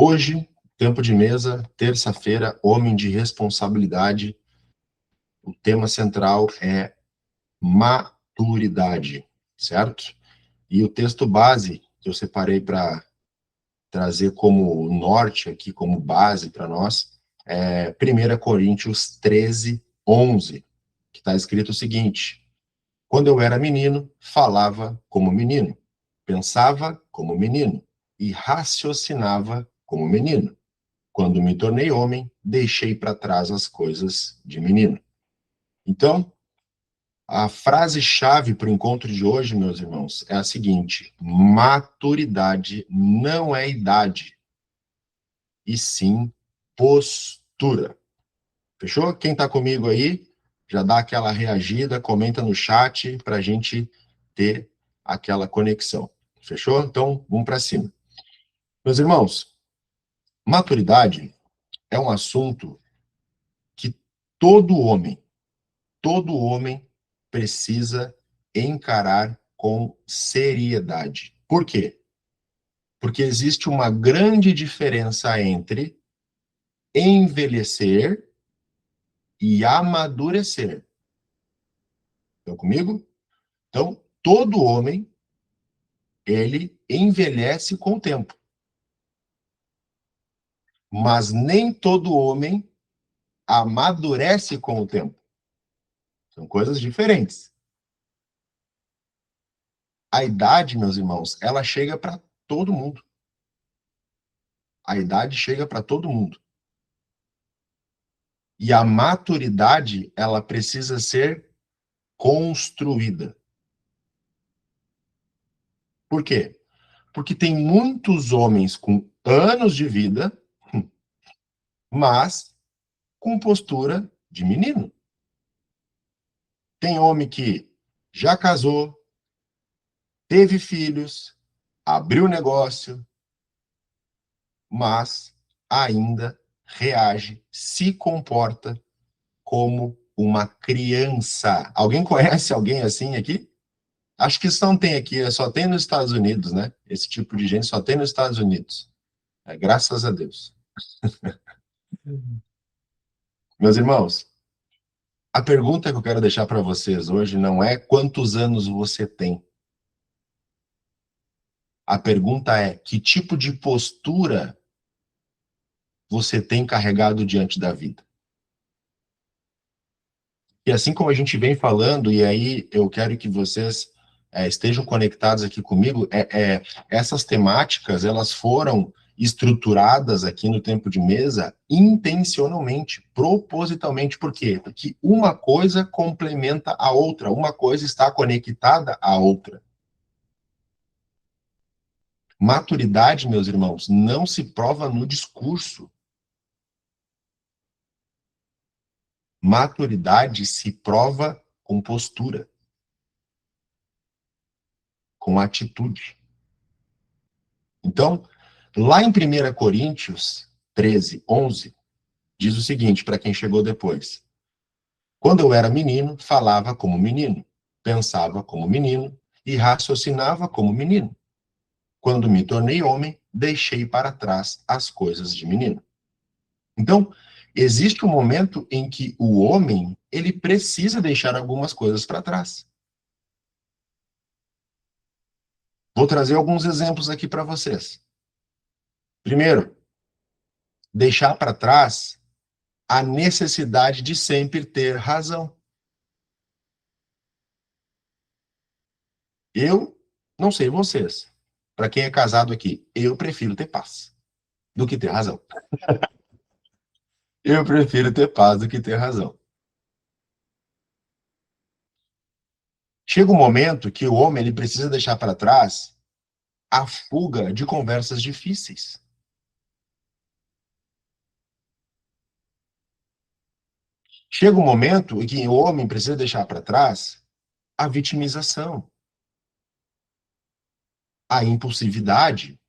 Hoje, tempo de mesa, terça-feira, homem de responsabilidade. O tema central é maturidade, certo? E o texto base que eu separei para trazer como norte aqui, como base para nós, é 1 Coríntios 13, 11, que está escrito o seguinte: quando eu era menino, falava como menino, pensava como menino e raciocinava como menino. Quando me tornei homem, deixei para trás as coisas de menino. Então, a frase-chave para o encontro de hoje, meus irmãos, é a seguinte: maturidade não é idade, e sim postura. Fechou? Quem está comigo aí, já dá aquela reagida, comenta no chat para a gente ter aquela conexão. Fechou? Então, vamos para cima. Meus irmãos, maturidade é um assunto que todo homem precisa encarar com seriedade. Por quê? Porque existe uma grande diferença entre envelhecer e amadurecer. Estão comigo? Então, todo homem, ele envelhece com o tempo. Mas nem todo homem amadurece com o tempo. São coisas diferentes. A idade, meus irmãos, ela chega para todo mundo. A idade chega para todo mundo. E a maturidade, ela precisa ser construída. Por quê? Porque tem muitos homens com anos de vida, mas com postura de menino. Tem homem que já casou, teve filhos, abriu negócio, mas ainda reage, se comporta como uma criança. Alguém conhece alguém assim aqui? Acho que isso não tem aqui, só tem nos Estados Unidos, né? Esse tipo de gente só tem nos Estados Unidos. Graças a Deus. Meus irmãos, a pergunta que eu quero deixar para vocês hoje não é quantos anos você tem. A pergunta é que tipo de postura você tem carregado diante da vida. E assim como a gente vem falando, e aí eu quero que vocês estejam conectados aqui comigo, essas temáticas, elas foram estruturadas aqui no Tempo de Mesa intencionalmente, propositalmente. Por quê? Porque uma coisa complementa a outra, uma coisa está conectada à outra. Maturidade, meus irmãos, não se prova no discurso. Maturidade se prova com postura, com atitude. Então, lá em 1 Coríntios 13, 11, diz o seguinte, para quem chegou depois: quando eu era menino, falava como menino, pensava como menino e raciocinava como menino. Quando me tornei homem, deixei para trás as coisas de menino. Então, existe um momento em que o homem, ele precisa deixar algumas coisas para trás. Vou trazer alguns exemplos aqui para vocês. Primeiro, deixar para trás a necessidade de sempre ter razão. Eu não sei vocês. Para quem é casado aqui, eu prefiro ter paz do que ter razão. Eu prefiro ter paz do que ter razão. Chega um momento que o homem ele precisa deixar para trás a fuga de conversas difíceis. Chega um momento em que o homem precisa deixar para trás a vitimização, a impulsividade.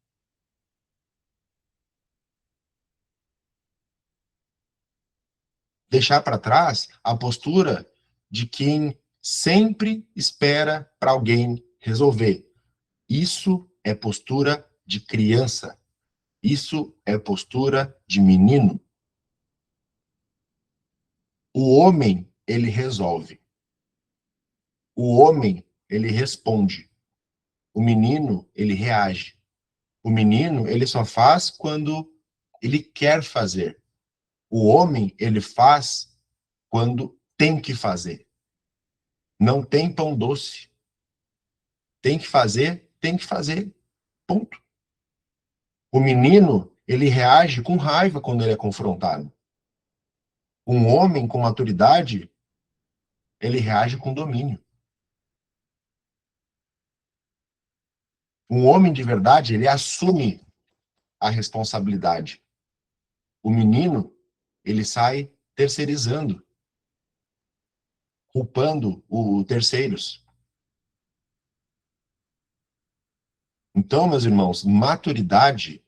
Deixar para trás a postura de quem sempre espera para alguém resolver. Isso é postura de criança. Isso é postura de menino. O homem, ele resolve. O homem, ele responde. O menino, ele reage. O menino, ele só faz quando ele quer fazer. O homem, ele faz quando tem que fazer. Não tem pão doce. Tem que fazer, tem que fazer. Ponto. O menino, ele reage com raiva quando ele é confrontado. Um homem com maturidade, ele reage com domínio. Um homem de verdade, ele assume a responsabilidade. O menino, ele sai terceirizando, culpando os terceiros. Então, meus irmãos, maturidade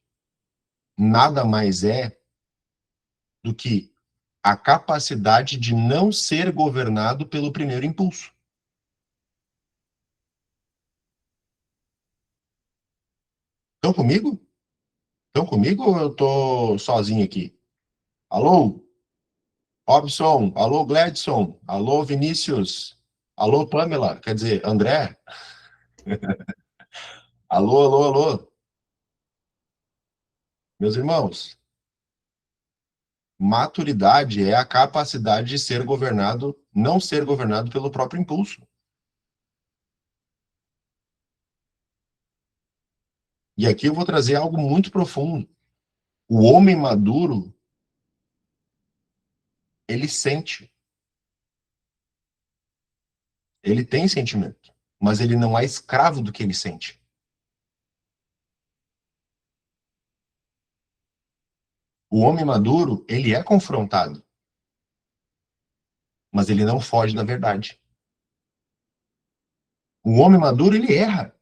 nada mais é do que a capacidade de não ser governado pelo primeiro impulso. Estão comigo? Estão comigo ou eu estou sozinho aqui? Alô, Robson? Alô, Gladson? Alô, Vinícius? Alô, Pamela? Quer dizer, André? Alô, alô, alô? Meus irmãos, maturidade é a capacidade de ser governado, não ser governado pelo próprio impulso. E aqui eu vou trazer algo muito profundo. O homem maduro, ele sente, ele tem sentimento, mas ele não é escravo do que ele sente. O homem maduro, ele é confrontado, mas ele não foge da verdade. O homem maduro, ele erra,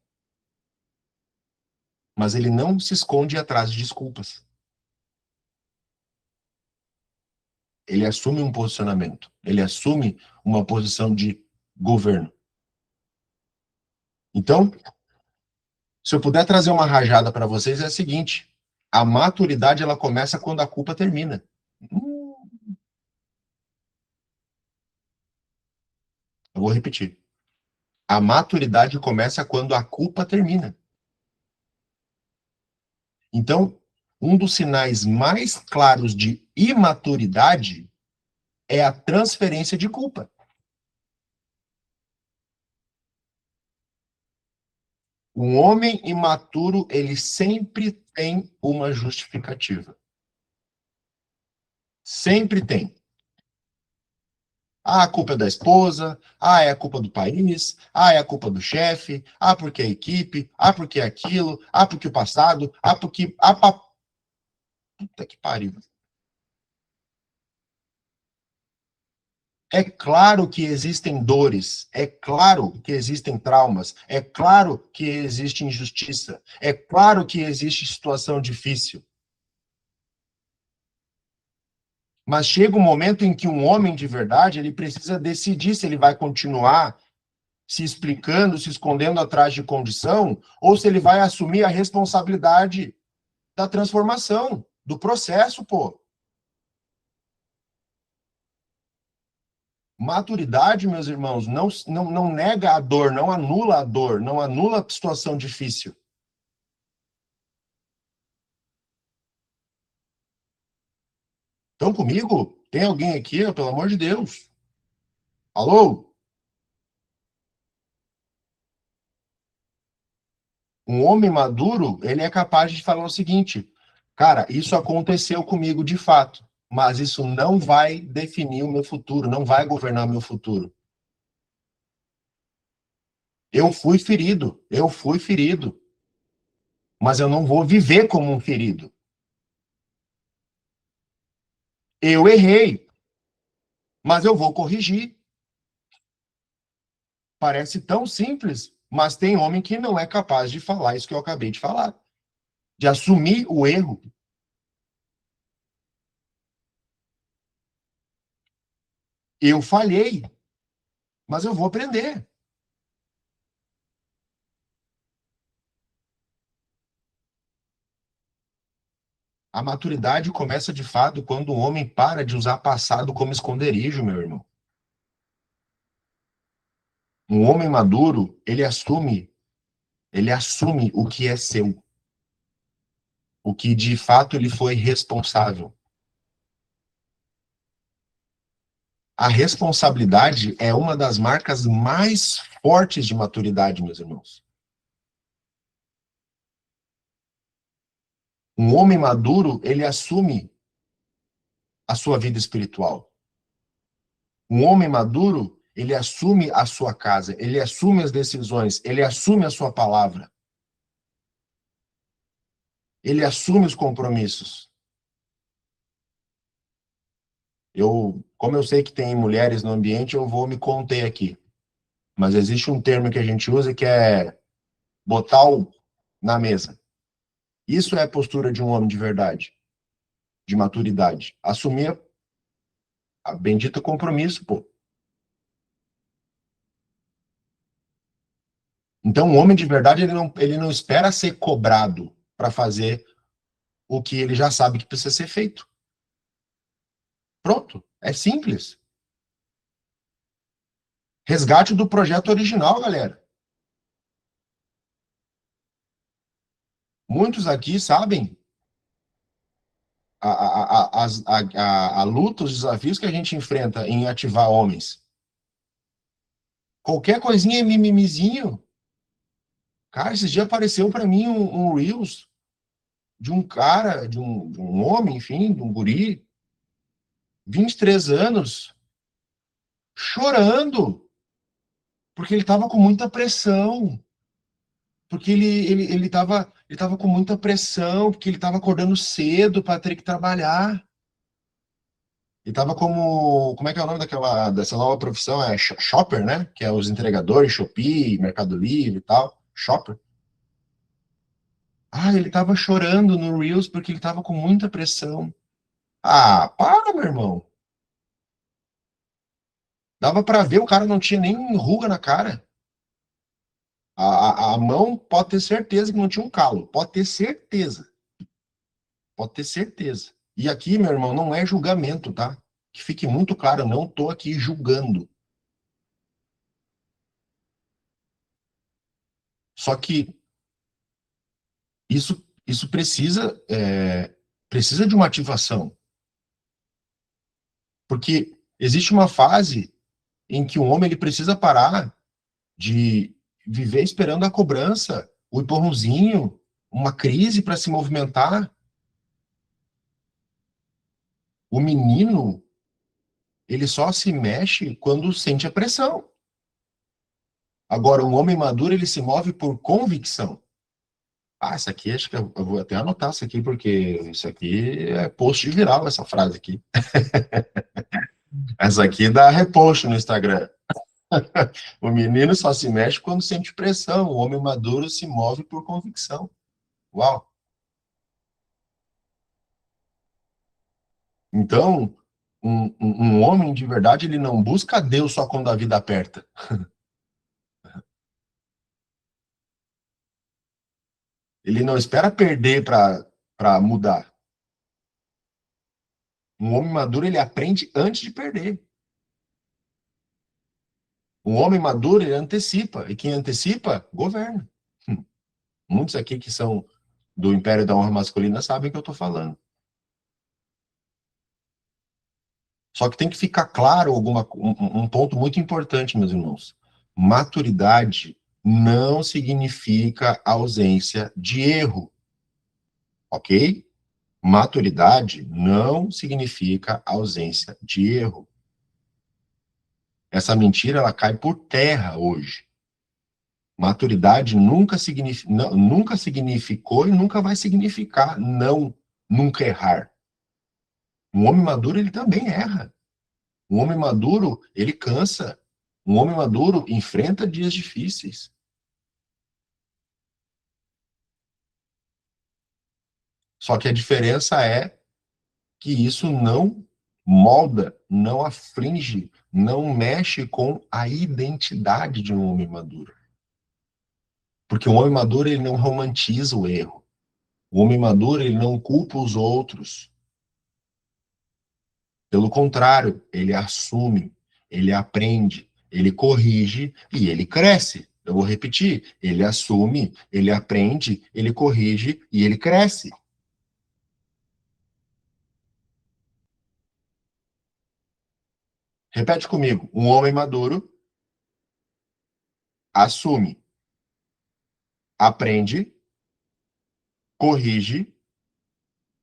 mas ele não se esconde atrás de desculpas. Ele assume um posicionamento, ele assume uma posição de governo. Então, se eu puder trazer uma rajada para vocês, é a seguinte: a maturidade ela começa quando a culpa termina. Eu vou repetir. A maturidade começa quando a culpa termina. Então, um dos sinais mais claros de imaturidade é a transferência de culpa. Um homem imaturo, ele sempre tem uma justificativa. Sempre tem. Ah, a culpa é da esposa. Ah, é a culpa do país. Ah, é a culpa do chefe. Ah, porque a equipe. Ah, porque aquilo. Ah, porque o passado. Ah, porque. Ah, puta que pariu. É claro que existem dores, é claro que existem traumas, é claro que existe injustiça, é claro que existe situação difícil. Mas chega um momento em que um homem de verdade, ele precisa decidir se ele vai continuar se explicando, se escondendo atrás de condição, ou se ele vai assumir a responsabilidade da transformação, do processo, pô. Maturidade, meus irmãos, não nega a dor, não anula a situação difícil. Estão comigo? Tem alguém aqui, pelo amor de Deus? Alô? Um homem maduro, ele é capaz de falar o seguinte: cara, isso aconteceu comigo de fato, mas isso não vai definir o meu futuro, não vai governar meu futuro. Eu fui ferido, mas eu não vou viver como um ferido. Eu errei, mas eu vou corrigir. Parece tão simples, mas tem homem que não é capaz de falar isso que eu acabei de falar, de assumir o erro. Eu falhei, mas eu vou aprender. A maturidade começa de fato quando o homem para de usar passado como esconderijo, meu irmão. Um homem maduro, ele assume o que é seu, o que de fato ele foi responsável. A responsabilidade é uma das marcas mais fortes de maturidade, meus irmãos. Um homem maduro, ele assume a sua vida espiritual. Um homem maduro, ele assume a sua casa, ele assume as decisões, ele assume a sua palavra, ele assume os compromissos. Como eu sei que tem mulheres no ambiente, eu vou me conter aqui. Mas existe um termo que a gente usa que é botar o na mesa. Isso é a postura de um homem de verdade, de maturidade. Assumir a bendita compromisso, pô. Então, um homem de verdade, ele não espera ser cobrado para fazer o que ele já sabe que precisa ser feito. Pronto, é simples. Resgate do projeto original, galera. Muitos aqui sabem a luta, os desafios que a gente enfrenta em ativar homens. Qualquer coisinha é mimimizinho. Cara, esses dias apareceu para mim um Reels de um cara, de um homem, enfim, de um guri, 23 anos, chorando, porque ele estava com muita pressão, porque ele tava com muita pressão, porque ele estava acordando cedo para ter que trabalhar. Ele estava como é que é o nome dessa nova profissão? É shopper, né? Que é os entregadores, Shopee, Mercado Livre e tal. Shopper. Ah, ele estava chorando no Reels porque ele estava com muita pressão. Ah, para, meu irmão. Dava para ver, o cara não tinha nem ruga na cara. A mão pode ter certeza que não tinha um calo. Pode ter certeza. Pode ter certeza. E aqui, meu irmão, não é julgamento, tá? Que fique muito claro, eu não tô aqui julgando. Só que isso precisa de uma ativação. Porque existe uma fase em que o homem ele precisa parar de viver esperando a cobrança, o empurrãozinho, uma crise para se movimentar. O menino, ele só se mexe quando sente a pressão. Agora, um homem maduro, ele se move por convicção. Ah, isso aqui, acho que eu vou até anotar isso aqui, porque isso aqui é post de viral, essa frase aqui. Essa aqui dá repost no Instagram. O menino só se mexe quando sente pressão. O homem maduro se move por convicção. Uau! Então, um homem de verdade, ele não busca Deus só quando a vida aperta. Ele não espera perder para mudar. Um homem maduro, ele aprende antes de perder. Um homem maduro, ele antecipa. E quem antecipa, governa. Muitos aqui que são do Império da Honra Masculina sabem o que eu estou falando. Só que tem que ficar claro um ponto muito importante, meus irmãos. Maturidade não significa ausência de erro, ok? Maturidade não significa ausência de erro. Essa mentira, ela cai por terra hoje. Maturidade nunca significou e nunca vai significar nunca errar. Um homem maduro, ele também erra. Um homem maduro, ele cansa. Um homem maduro enfrenta dias difíceis. Só que a diferença é que isso não molda, não aflige, não mexe com a identidade de um homem maduro. Porque um homem maduro, ele não romantiza o erro. O homem maduro, ele não culpa os outros. Pelo contrário, ele assume, ele aprende, ele corrige e ele cresce. Eu vou repetir: ele assume, ele aprende, ele corrige e ele cresce. Repete comigo: um homem maduro assume, aprende, corrige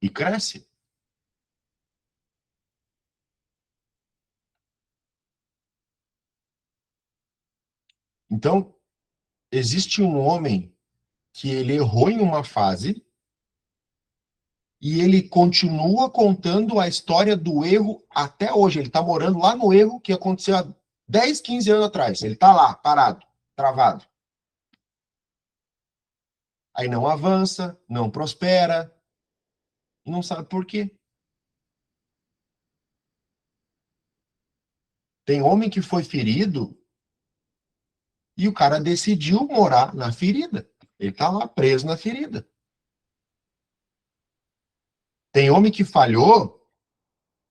e cresce. Então, existe um homem que ele errou em uma fase e ele continua contando a história do erro até hoje. Ele está morando lá no erro que aconteceu há 10, 15 anos atrás. Ele está lá, parado, travado. Aí não avança, não prospera, e não sabe por quê. Tem homem que foi ferido e o cara decidiu morar na ferida. Ele está lá preso na ferida. Tem homem que falhou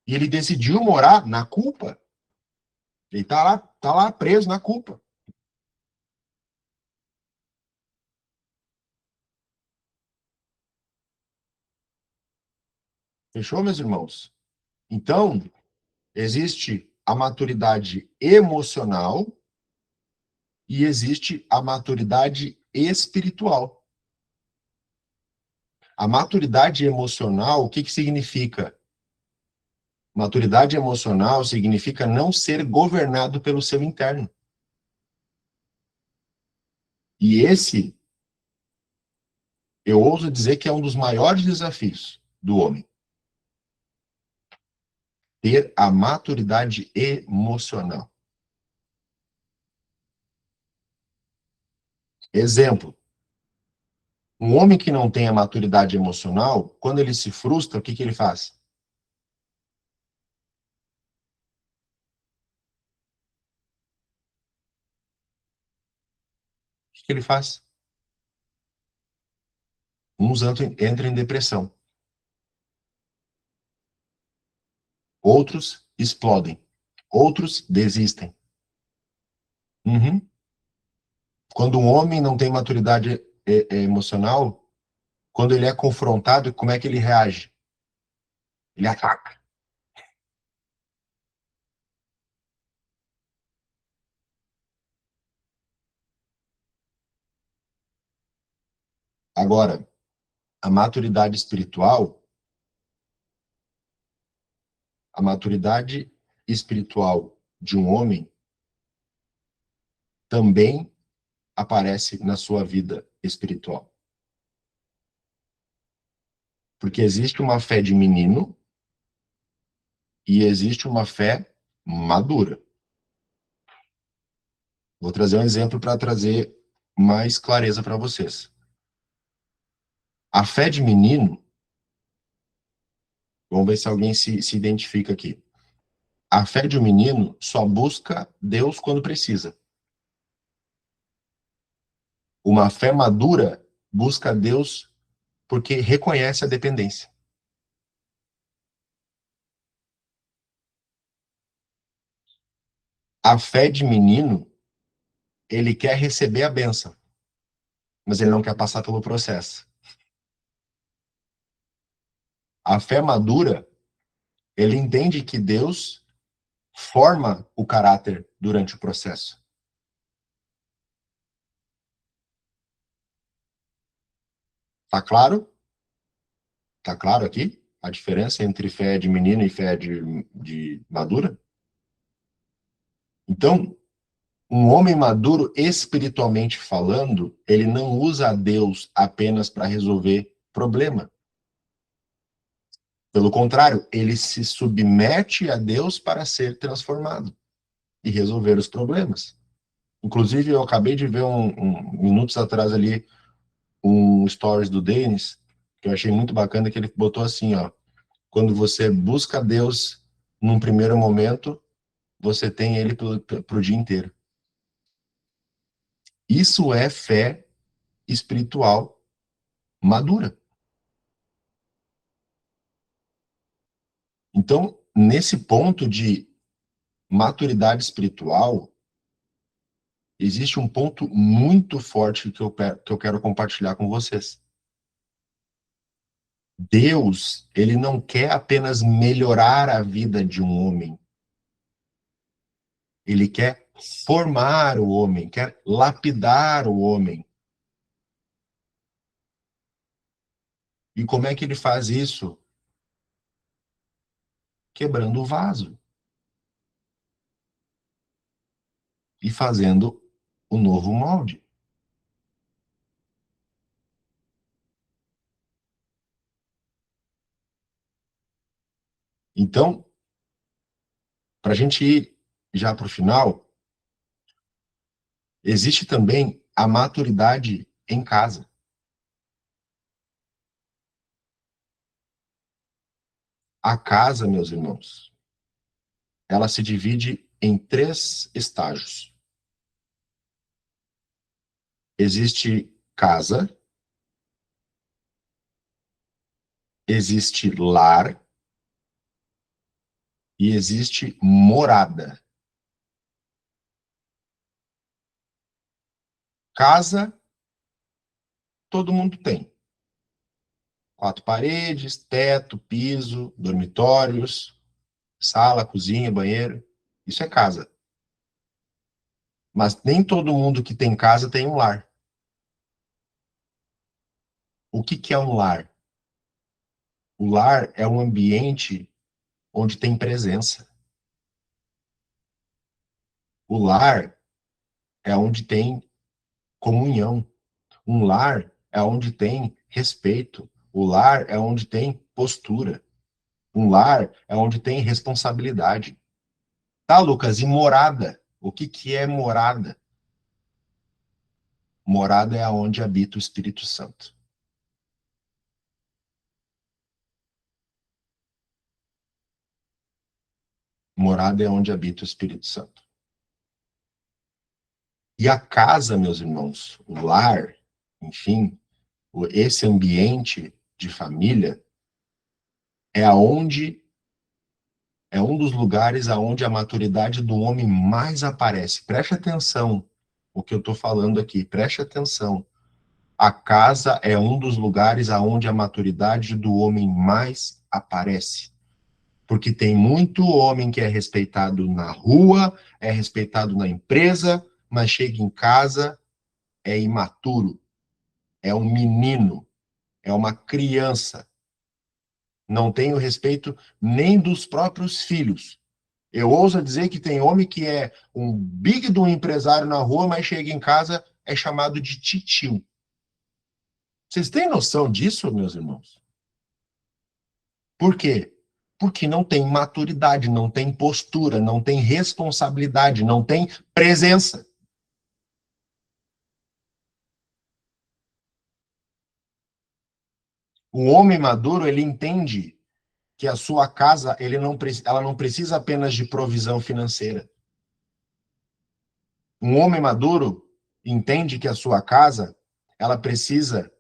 e ele decidiu morar na culpa. Ele tá lá preso na culpa. Fechou, meus irmãos? Então, existe a maturidade emocional e existe a maturidade espiritual. A maturidade emocional, o que que significa? Maturidade emocional significa não ser governado pelo seu interno. E esse, eu ouso dizer que é um dos maiores desafios do homem. Ter a maturidade emocional. Exemplo, um homem que não tem a maturidade emocional, quando ele se frustra, o que que ele faz? O que que ele faz? Uns entram em depressão, outros explodem, outros desistem. Uhum. Quando um homem não tem maturidade emocional, quando ele é confrontado, como é que ele reage? Ele ataca. Agora, a maturidade espiritual, a maturidade espiritual de um homem também aparece na sua vida espiritual. Porque existe uma fé de menino e existe uma fé madura. Vou trazer um exemplo para trazer mais clareza para vocês. A fé de menino, vamos ver se alguém se identifica aqui. A fé de um menino só busca Deus quando precisa. Uma fé madura busca Deus porque reconhece a dependência. A fé de menino, ele quer receber a bênção, mas ele não quer passar pelo processo. A fé madura, ele entende que Deus forma o caráter durante o processo. Tá claro? Tá claro aqui a diferença entre fé de menino e fé de madura? Então, um homem maduro, espiritualmente falando, ele não usa a Deus apenas para resolver problema. Pelo contrário, ele se submete a Deus para ser transformado e resolver os problemas. Inclusive, eu acabei de ver minutos atrás ali um stories do Denis, que eu achei muito bacana, que ele botou assim, ó, quando você busca Deus num primeiro momento, você tem ele pro dia inteiro. Isso é fé espiritual madura. Então, nesse ponto de maturidade espiritual, existe um ponto muito forte que eu quero compartilhar com vocês. Deus, ele não quer apenas melhorar a vida de um homem. Ele quer formar o homem, quer lapidar o homem. E como é que ele faz isso? Quebrando o vaso e fazendo o novo molde. Então, para a gente ir já para o final, existe também a maturidade em casa. A casa, meus irmãos, ela se divide em 3 estágios. Existe casa, existe lar e existe morada. Casa, todo mundo tem. 4 paredes, teto, piso, dormitórios, sala, cozinha, banheiro. Isso é casa. Mas nem todo mundo que tem casa tem um lar. O que que é um lar? O lar é um ambiente onde tem presença. O lar é onde tem comunhão. Um lar é onde tem respeito. O lar é onde tem postura. Um lar é onde tem responsabilidade. Tá, Lucas? E morada? O que que é morada? Morada é onde habita o Espírito Santo. Morada é onde habita o Espírito Santo. E a casa, meus irmãos, o lar, enfim, esse ambiente de família é aonde é um dos lugares aonde a maturidade do homem mais aparece. Preste atenção o que eu estou falando aqui, preste atenção. A casa é um dos lugares aonde a maturidade do homem mais aparece. Porque tem muito homem que é respeitado na rua, é respeitado na empresa, mas chega em casa, é imaturo, é um menino, é uma criança. Não tem o respeito nem dos próprios filhos. Eu ouso dizer que tem homem que é um big de um empresário na rua, mas chega em casa, é chamado de titio. Vocês têm noção disso, meus irmãos? Por quê? Porque não tem maturidade, não tem postura, não tem responsabilidade, não tem presença. O homem maduro, ele entende que a sua casa, ela não precisa apenas de provisão financeira. Um homem maduro entende que a sua casa, ela precisa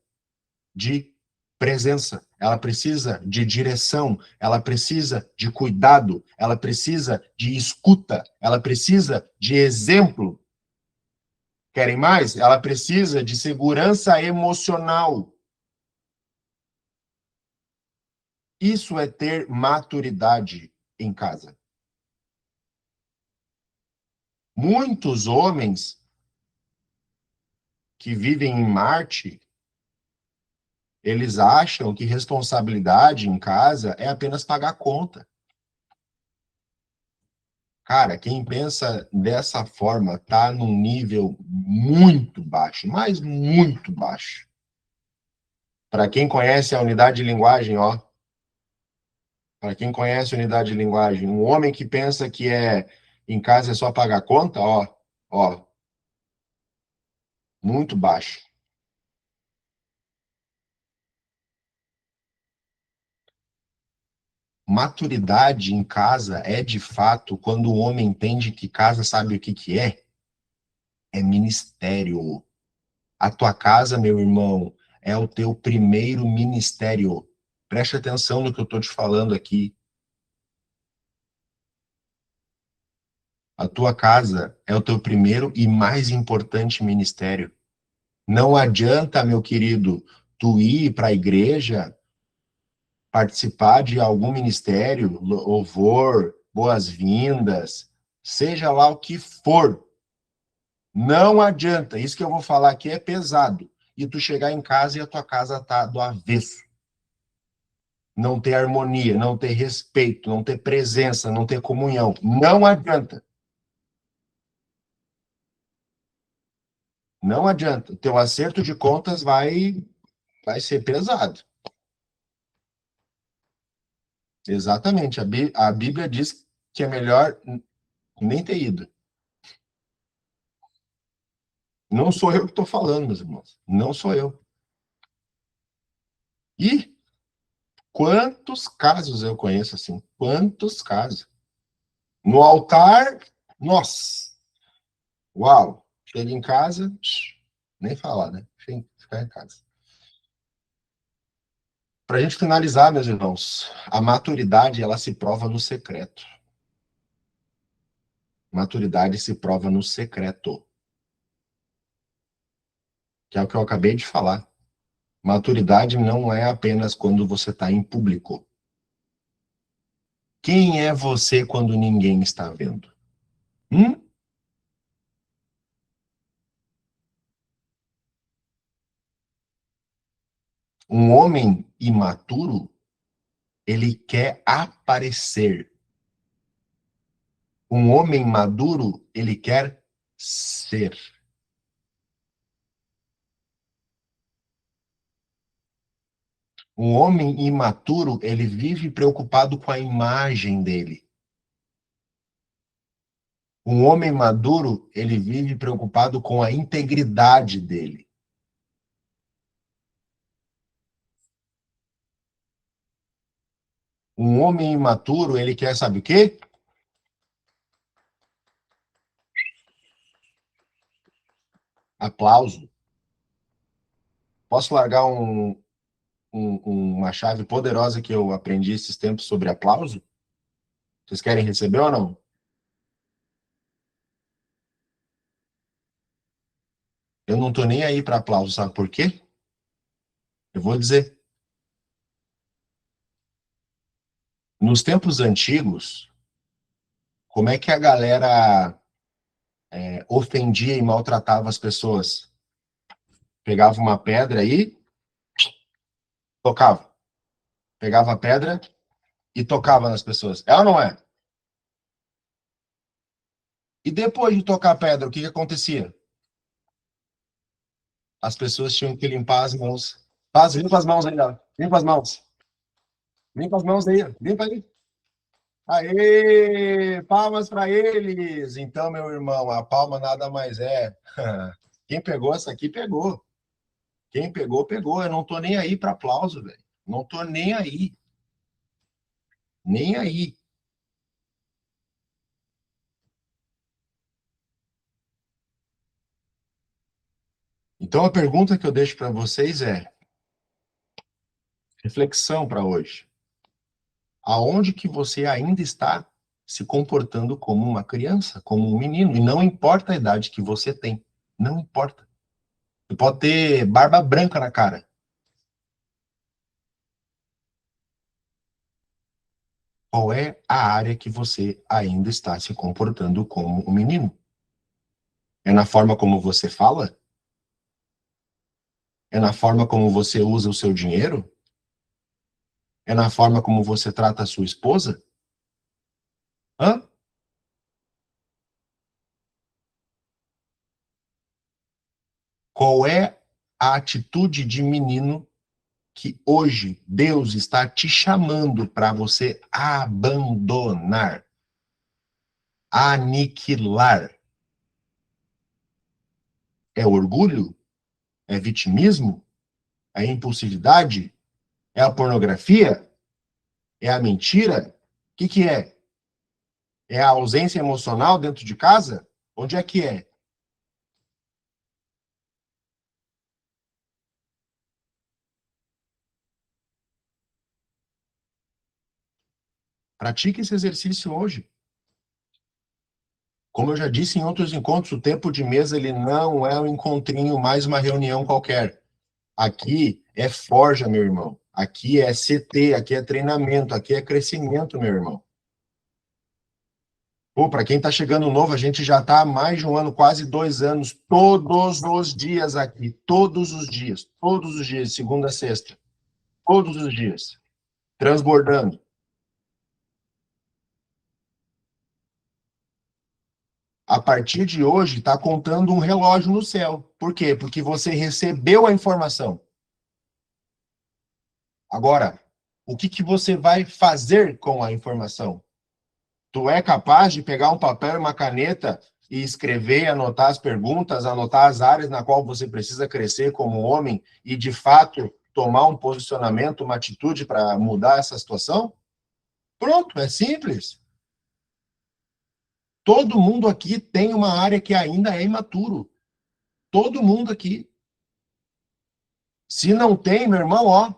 de presença, ela precisa de direção, ela precisa de cuidado, ela precisa de escuta, ela precisa de exemplo. Querem mais? Ela precisa de segurança emocional. Isso é ter maturidade em casa. Muitos homens que vivem em Marte, eles acham que responsabilidade em casa é apenas pagar conta. Cara, quem pensa dessa forma tá num nível muito baixo, mas muito baixo. Para quem conhece a unidade de linguagem, ó, para quem conhece a unidade de linguagem, um homem que pensa que em casa é só pagar conta, ó, muito baixo. Maturidade em casa é de fato quando o homem entende que casa sabe o que que é? É ministério. A tua casa, meu irmão, é o teu primeiro ministério. Preste atenção no que eu estou te falando aqui. A tua casa é o teu primeiro e mais importante ministério. Não adianta, meu querido, tu ir para a igreja, participar de algum ministério, louvor, boas-vindas, seja lá o que for. Não adianta. Isso que eu vou falar aqui é pesado. E tu chegar em casa e a tua casa tá do avesso. Não ter harmonia, não ter respeito, não ter presença, não ter comunhão. Não adianta. Não adianta. O teu acerto de contas vai ser pesado. Exatamente. A Bíblia diz que é melhor nem ter ido. Não sou eu que estou falando, meus irmãos. Não sou eu. E quantos casos eu conheço assim? Quantos casos? No altar, nossa, uau. Chega em casa, nem falar, né? Ficar em casa. Para a gente finalizar, meus irmãos, a maturidade ela se prova no secreto. Maturidade se prova no secreto, que é o que eu acabei de falar. Maturidade não é apenas quando você está em público. Quem é você quando ninguém está vendo? Hum? Um homem imaturo, ele quer aparecer. Um homem maduro, ele quer ser. Um homem imaturo, ele vive preocupado com a imagem dele. Um homem maduro, ele vive preocupado com a integridade dele. Um homem imaturo, ele quer, sabe o quê? Aplauso. Posso largar uma chave poderosa que eu aprendi esses tempos sobre aplauso? Vocês querem receber ou não? Eu não tô nem aí para aplauso, sabe por quê? Eu vou dizer. Nos tempos antigos, como é que a galera ofendia e maltratava as pessoas? Pegava uma pedra e tocava. Pegava a pedra e tocava nas pessoas. É ou não é? E depois de tocar a pedra, o que que acontecia? As pessoas tinham que limpar as mãos. Faz, limpa as mãos aí, ó. Limpa as mãos. Limpa as mãos aí, ó. Limpa aí. Aê! Palmas para eles! Então, meu irmão, a palma nada mais é. Quem pegou essa aqui, pegou. Quem pegou, pegou. Eu não tô nem aí para aplauso, velho. Não tô nem aí. Nem aí. Então, a pergunta que eu deixo para vocês é: reflexão para hoje. Aonde que você ainda está se comportando como uma criança, como um menino? E não importa a idade que você tem. Não importa. Você pode ter barba branca na cara. Qual é a área que você ainda está se comportando como um menino? É na forma como você fala? É na forma como você usa o seu dinheiro? É na forma como você trata a sua esposa? Hã? Qual é a atitude de menino que hoje Deus está te chamando para você abandonar, aniquilar? É orgulho? É vitimismo? É impulsividade? É a pornografia? É a mentira? O que que é? É a ausência emocional dentro de casa? Onde é que é? Pratique esse exercício hoje. Como eu já disse em outros encontros, o tempo de mesa ele não é um encontrinho, mais uma reunião qualquer. Aqui é forja, meu irmão. Aqui é CT, aqui é treinamento, aqui é crescimento, meu irmão. Pô, para quem está chegando novo, a gente já está há mais de um ano, quase 2 anos, todos os dias aqui, todos os dias, segunda a sexta, todos os dias, transbordando. A partir de hoje, está contando um relógio no céu. Por quê? Porque você recebeu a informação. Agora, o que você vai fazer com a informação? Tu é capaz de pegar um papel e uma caneta e escrever, anotar as perguntas, anotar as áreas na qual você precisa crescer como homem e, de fato, tomar um posicionamento, uma atitude para mudar essa situação? Pronto, é simples. Todo mundo aqui tem uma área que ainda é imaturo. Todo mundo aqui. Se não tem, meu irmão, ó,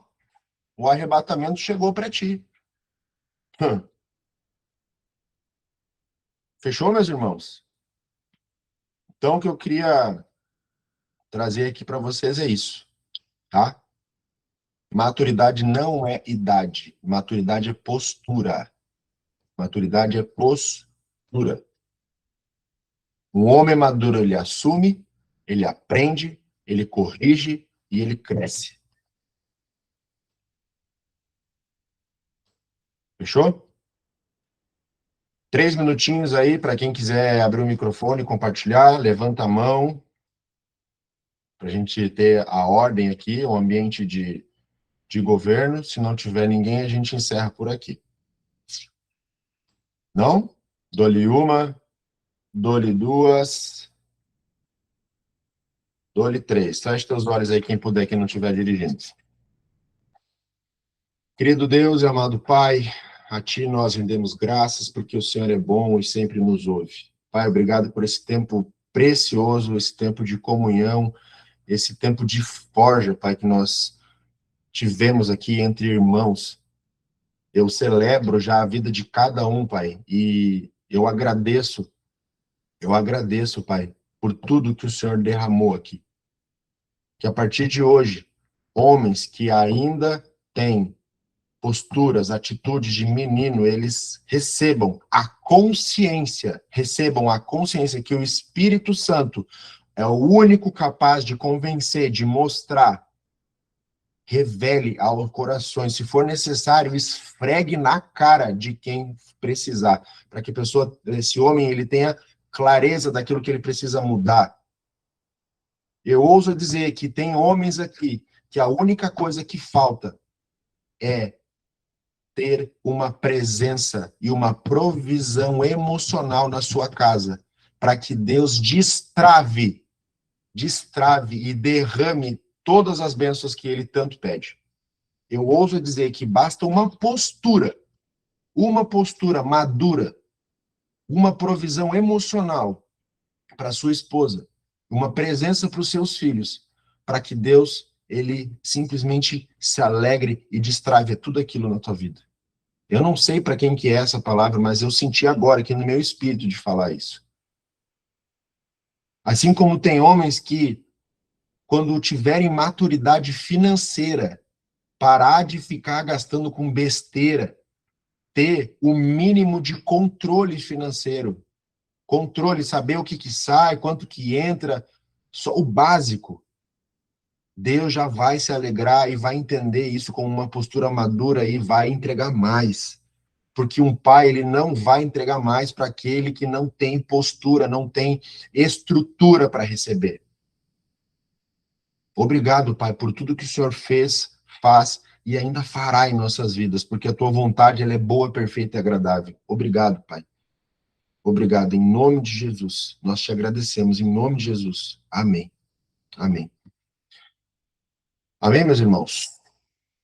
o arrebatamento chegou para ti. Fechou, meus irmãos? Então, o que eu queria trazer aqui para vocês é isso, tá? Maturidade não é idade, maturidade é postura. Maturidade é postura. Um homem maduro, ele assume, ele aprende, ele corrige e ele cresce. Fechou? 3 minutinhos aí para quem quiser abrir o microfone, compartilhar, levanta a mão, para a gente ter a ordem aqui, o ambiente de governo. Se não tiver ninguém, a gente encerra por aqui. Não? Dou-lhe uma, dou-lhe duas, dou-lhe três. Feche teus olhos aí, quem puder, quem não estiver dirigindo. Querido Deus e amado Pai, a Ti nós rendemos graças porque o Senhor é bom e sempre nos ouve. Pai, obrigado por esse tempo precioso, esse tempo de comunhão, esse tempo de forja, Pai, que nós tivemos aqui entre irmãos. Eu celebro já a vida de cada um, Pai, e eu agradeço, Pai, por tudo que o Senhor derramou aqui. Que a partir de hoje, homens que ainda têm posturas, atitudes de menino, eles recebam a consciência que o Espírito Santo é o único capaz de convencer, de mostrar, revele aos corações, se for necessário, esfregue na cara de quem precisar, para que a pessoa, esse homem, ele tenha clareza daquilo que ele precisa mudar. Eu ouso dizer que tem homens aqui que a única coisa que falta é ter uma presença e uma provisão emocional na sua casa, para que Deus destrave e derrame todas as bênçãos que ele tanto pede. Eu ouso dizer que basta uma postura madura, uma provisão emocional para sua esposa, uma presença para os seus filhos, para que Deus, ele simplesmente se alegre e destrave tudo aquilo na tua vida. Eu não sei para quem que é essa palavra, mas eu senti agora aqui no meu espírito de falar isso. Assim como tem homens que, quando tiverem maturidade financeira, parar de ficar gastando com besteira, ter o mínimo de controle financeiro. Controle, saber o que sai, quanto que entra, só o básico. Deus já vai se alegrar e vai entender isso com uma postura madura e vai entregar mais. Porque um pai, ele não vai entregar mais para aquele que não tem postura, não tem estrutura para receber. Obrigado, Pai, por tudo que o Senhor fez, faz e ainda fará em nossas vidas, porque a tua vontade, ela é boa, perfeita e agradável. Obrigado, Pai. Obrigado, em nome de Jesus. Nós te agradecemos, em nome de Jesus. Amém. Amém. Amém, meus irmãos?